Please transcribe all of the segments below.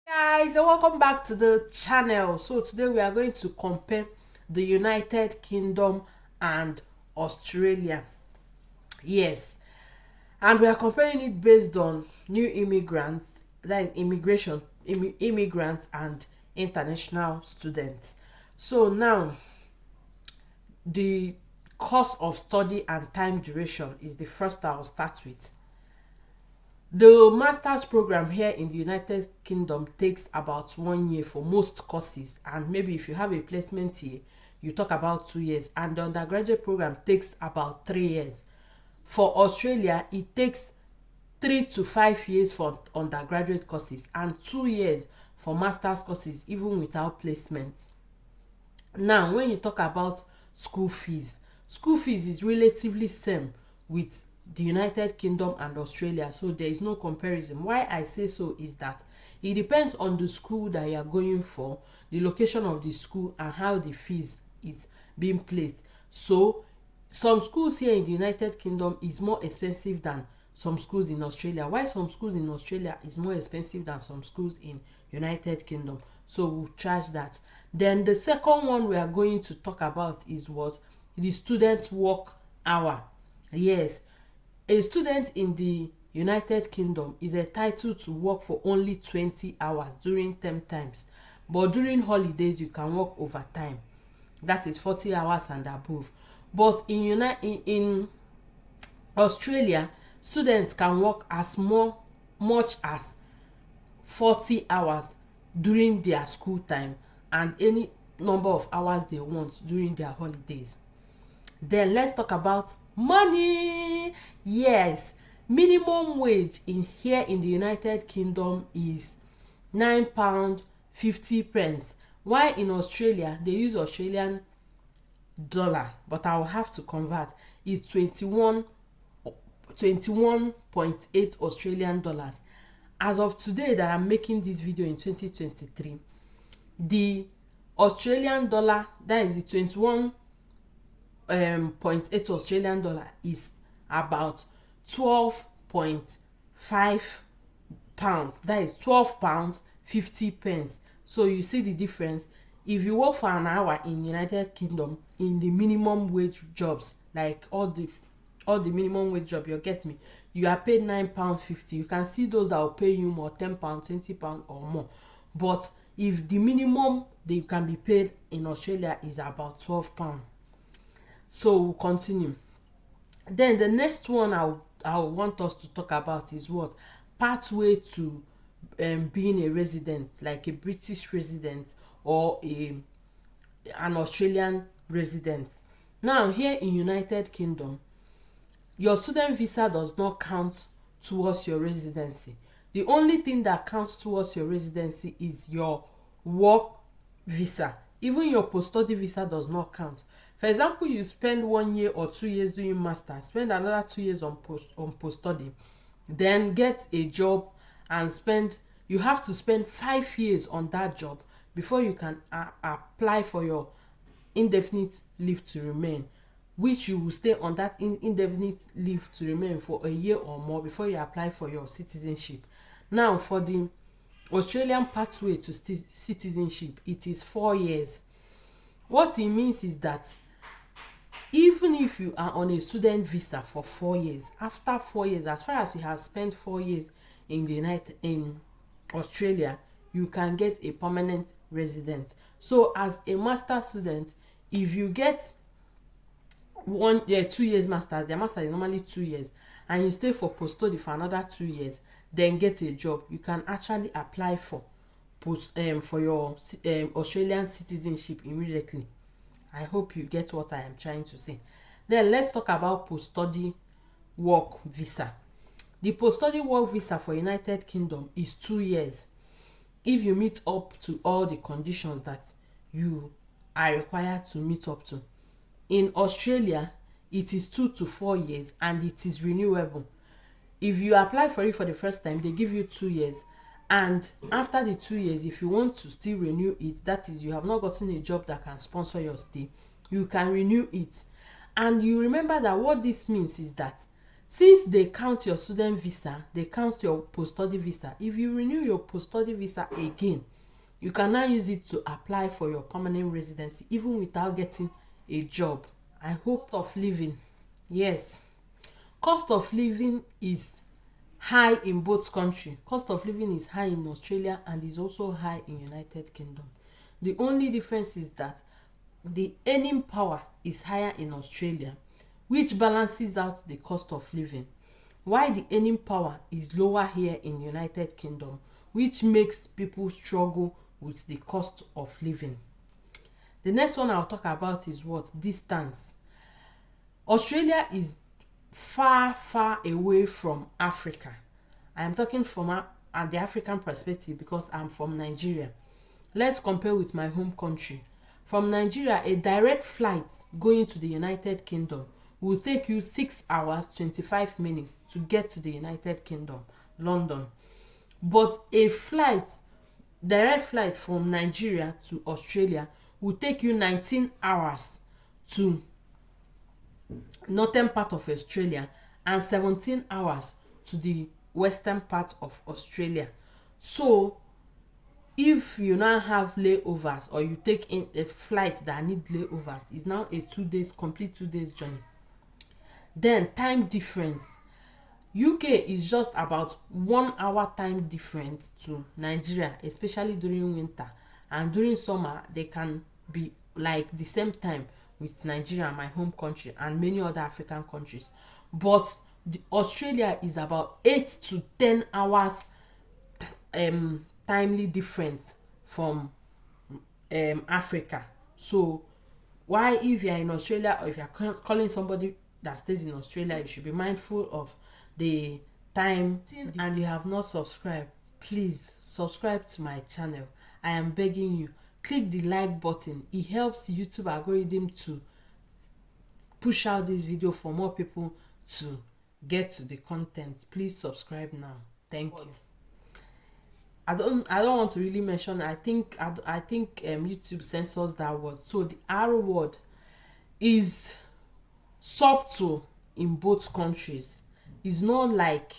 Guys, and welcome back to the channel. So today we are going to compare the United Kingdom and Australia. Yes, and we are comparing it based on new immigrants, that is immigrants and international students. So now the course of study and time duration is the first I'll start with. The master's program here in the United Kingdom takes about 1 year for most courses, and maybe if you have a placement here, you talk about 2 years, and the undergraduate program takes about 3 years. For Australia, it takes 3 to 5 years for undergraduate courses and 2 years for master's courses, even without placement. Now, when you talk about school fees is relatively same with the United Kingdom and Australia, so there is no comparison. Why I say so is that it depends on the school that you are going for, the location of the school, and how the fees is being placed. So some schools here in the United Kingdom is more expensive than some schools in Australia, while some schools in Australia is more expensive than some schools in United Kingdom. So we'll charge that. Then the second one we are going to talk about is what the student work hour. Yes, a student in the United Kingdom is entitled to work for only 20 hours during term times, but during holidays you can work overtime. That is 40 hours and above. But in Australia, students can work much as 40 hours during their school time and any number of hours they want during their holidays. Then let's talk about money. Yes, minimum wage in the United Kingdom is £9.50, while in Australia they use Australian dollar, but I will have to convert. It's 21.8 Australian dollars. As of today that I'm making this video in 2023, the Australian dollar, that is the 21.8 Australian dollar, is about 12.5 pounds. That is 12 pounds 50 pence. So you see the difference. If you work for an hour in United Kingdom in the minimum wage jobs, like all the minimum wage job, you get me, you are paid £9.50. You can see those that will pay you more, £10, £20 or more. But if the minimum they can be paid in Australia is about £12. So we'll continue. Then the next one I want us to talk about is what pathway to being a resident, like a British resident or an Australian resident. Now here in United Kingdom, your student visa does not count towards your residency. The only thing that counts towards your residency is your work visa. Even your post-study visa does not count. For example, you spend 1 year or 2 years doing master, spend another 2 years on post-study, then get a job and you have to spend 5 years on that job before you can apply for your indefinite leave to remain, which you will stay on that indefinite leave to remain for a year or more before you apply for your citizenship. Now for the Australian pathway to citizenship, it is 4 years. What it means is that even if you are on a student visa for 4 years, after 4 years, as far as you have spent 4 years in Australia, you can get a permanent resident. So as a master student, if you get 2 years masters, their master is normally 2 years, and you stay for post-study for another 2 years, then get a job, you can actually apply for your Australian citizenship immediately. I hope you get what I am trying to say. Then let's talk about post-study work visa. The post-study work visa for United Kingdom is 2 years if you meet up to all the conditions that you are required to meet up to. In Australia, it is 2 to 4 years and it is renewable. If you apply for it for the first time, they give you 2 years, and after the 2 years, if you want to still renew it, that is, you have not gotten a job that can sponsor your stay, you can renew it. And you remember that what this means is that Since they count your student visa, they count your post-study visa. If you renew your post-study visa again, you can now use it to apply for your permanent residency even without getting a job. I hope of living. Yes, cost of living is high in both countries. Cost of living is high in Australia and is also high in United Kingdom. The only difference is that the earning power is higher in Australia, which balances out the cost of living, while the earning power is lower here in United Kingdom, which makes people struggle with the cost of living. The next one I'll talk about is what? Distance. Australia is far, far away from Africa. I am talking from the African perspective because I'm from Nigeria. Let's compare with my home country. From Nigeria, a direct flight going to the United Kingdom will take you 6 hours 25 minutes to get to the United Kingdom, London. But a direct flight from Nigeria to Australia will take you 19 hours to northern part of Australia and 17 hours to the western part of Australia. So if you now have layovers or you take in a flight that need layovers, it's now a complete 2 days journey. Then time difference. UK is just about 1 hour time difference to Nigeria, especially during winter, and during summer they can be like the same time with Nigeria, my home country, and many other African countries. But Australia is about 8 to 10 hours timely difference from Africa. So why, if you are in Australia or if you are calling somebody that stays in Australia, you should be mindful of the time. And you have not subscribed, please subscribe to my channel. I am begging you. Click the like button. It helps YouTube algorithm to push out this video for more people to get to the content. Please subscribe now. Thank you. I don't want to really mention. I think YouTube censors that word. So the R word is subtle in both countries. It's not like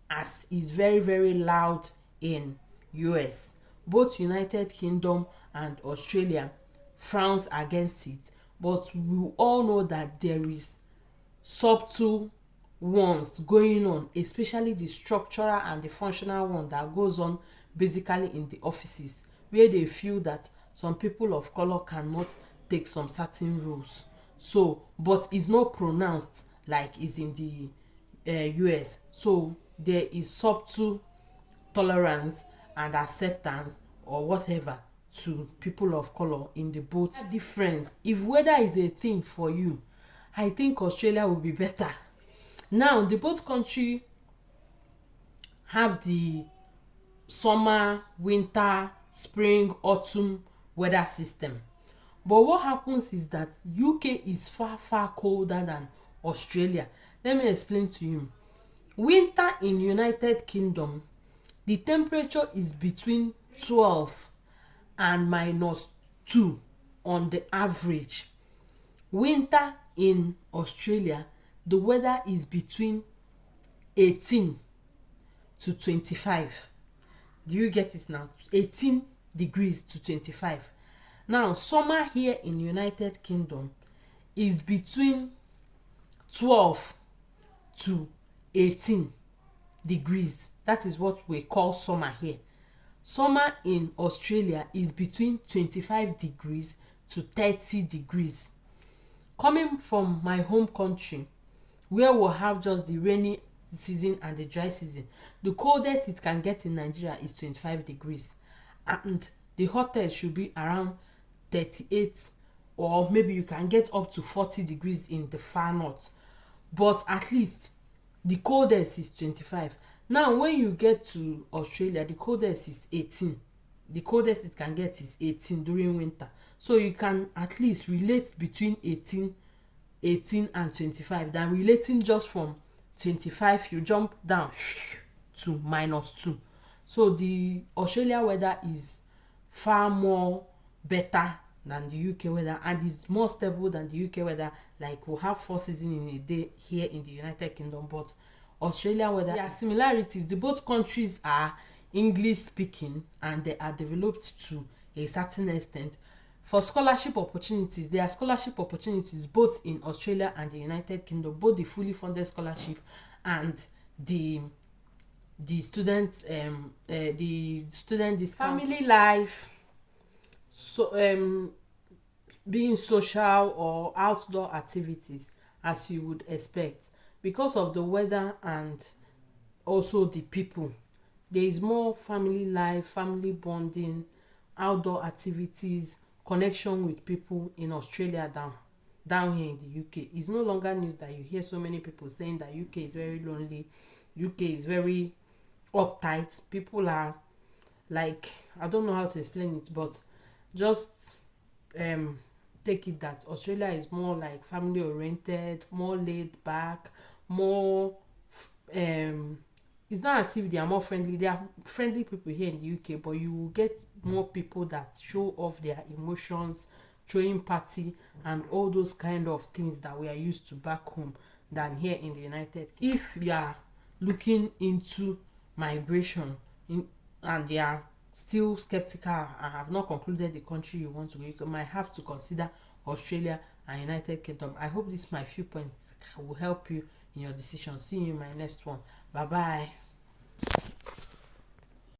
as is very, very loud in US. Both United Kingdom and Australia frowns against it, but we all know that there is subtle ones going on, especially the structural and the functional one that goes on basically in the offices, where they feel that some people of color cannot take some certain roles. So but it's not pronounced like it's in the US. So there is subtle tolerance and acceptance or whatever to people of color in the both difference. If weather is a thing for you, I think Australia will be better. Now the both country have the summer, winter, spring, autumn weather system. But what happens is that UK is far, far colder than Australia. Let me explain to you. Winter in United Kingdom, the temperature is between 12 and -2 on the average. Winter in Australia, the weather is between 18 to 25. Do you get it now? 18 degrees to 25. Now summer here in United Kingdom is between 12 to 18 degrees. That is what we call summer here. Summer in Australia is between 25 degrees to 30 degrees. Coming from my home country, where we'll have just the rainy season and the dry season, the coldest it can get in Nigeria is 25 degrees, and the hottest should be around 38, or maybe you can get up to 40 degrees in the far north, but at least the coldest is 25. Now when you get to Australia, the coldest is 18. The coldest it can get is 18 during winter. So you can at least relate between 18 and 25. Than relating just from 25, you jump down to -2. So the Australia weather is far more better than the UK weather, and is more stable than the UK weather. Like we have 4 seasons in a day here in the United Kingdom, but Australia weather, there are similarities. The both countries are English speaking and they are developed to a certain extent. For scholarship opportunities, there are scholarship opportunities both in Australia and the United Kingdom, both the fully funded scholarship and the the student discount. Family life, so being social or outdoor activities, as you would expect, because of the weather and also the people, there is more family life, family bonding, outdoor activities, connection with people in Australia than down here in the UK. It's no longer news that you hear so many people saying that UK is very lonely, UK is very uptight. People are like, I don't know how to explain it, but just um take it that Australia is more like family oriented, more laid back, more um it's not as if they are more friendly. They are friendly people here in the UK, but you will get more people that show off their emotions, throwing party and all those kind of things that we are used to back home than here in the United. If you are looking into migration in, and they are still skeptical and have not concluded the country you want to go, you might have to consider Australia and United Kingdom. I hope this my few points will help you in your decision. See you in my next one. Bye bye.